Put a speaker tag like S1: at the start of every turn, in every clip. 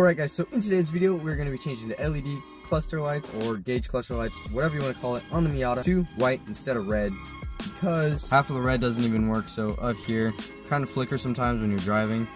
S1: Alright guys, so in today's video we're going to be changing the LED cluster lights or gauge cluster lights, whatever you want to call it, on the Miata to white instead of red, because half of the red doesn't even work. So up here kind of flickers sometimes when you're driving,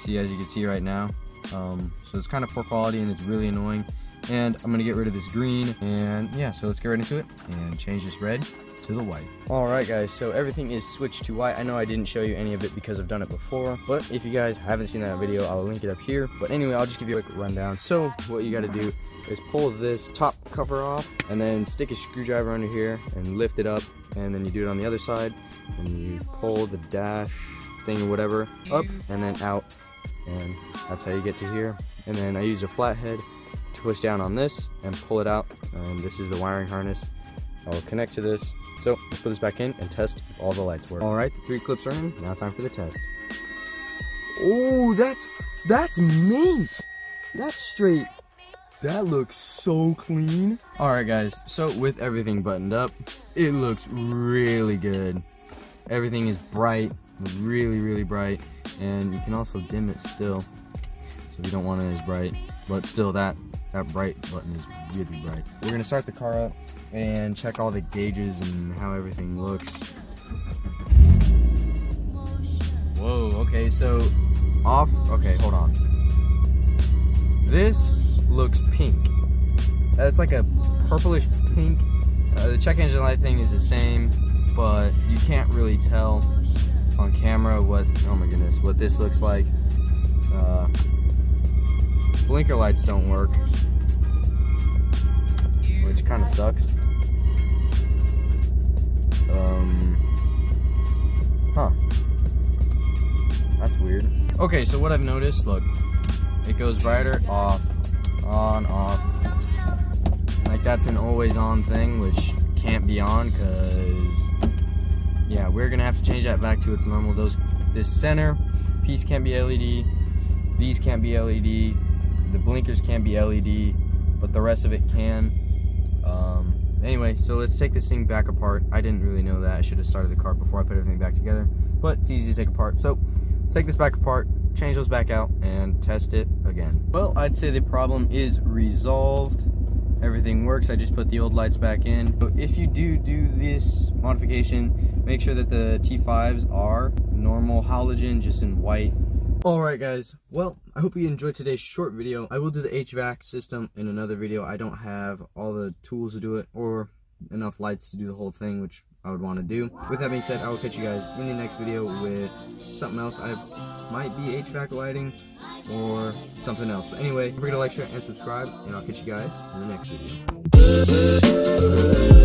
S1: see, as you can see right now. So it's kind of poor quality and it's really annoying, and I'm going to get rid of this green. And yeah, so let's get right into it and change this red to the white. Alright guys, so everything is switched to white. I know I didn't show you any of it because I've done it before, but if you guys haven't seen that video, I'll link it up here. But anyway, I'll just give you a quick rundown. So what you got to do is pull this top cover off and then stick a screwdriver under here and lift it up, and then you do it on the other side and you pull the dash thing or whatever up and then out, and that's how you get to here. And then I use a flathead to push down on this and pull it out, and this is the wiring harness. I'll connect to this. So let's put this back in and test if all the lights work. Alright, the 3 clips are in. Now time for the test. Oh, that's mint. That's straight. That looks so clean. Alright guys, so with everything buttoned up, it looks really good. Everything is bright, really bright, and you can also dim it still, so you don't want it as bright, but still that bright button is really bright. We're gonna start the car up and check all the gauges and how everything looks. Whoa, okay, so off, okay, hold on. This looks pink. It's like a purplish pink. The check engine light thing is the same, but you can't really tell on camera what, oh my goodness, what this looks like. Blinker lights don't work, which kind of sucks. That's weird. Okay, so what I've noticed, look, it goes brighter, off, on, off. Like that's an always on thing, which can't be on, because yeah, we're gonna have to change that back to its normal. This center piece can't be LED, these can't be LED, the blinkers can't be LED, but the rest of it can. Anyway, so let's take this thing back apart. I didn't really know that. I should have started the car before I put everything back together, but it's easy to take apart. So let's take this back apart, change those back out, and test it again. Well, I'd say the problem is resolved. Everything works. I just put the old lights back in. So if you do this modification, make sure that the T5s are normal halogen, just in white. Alright guys, well, I hope you enjoyed today's short video. I will do the HVAC system in another video. I don't have all the tools to do it, or enough lights to do the whole thing, which I would want to do. With that being said, I will catch you guys in the next video with something else. I might be HVAC lighting or something else. But anyway, don't forget to like, share, and subscribe, and I'll catch you guys in the next video.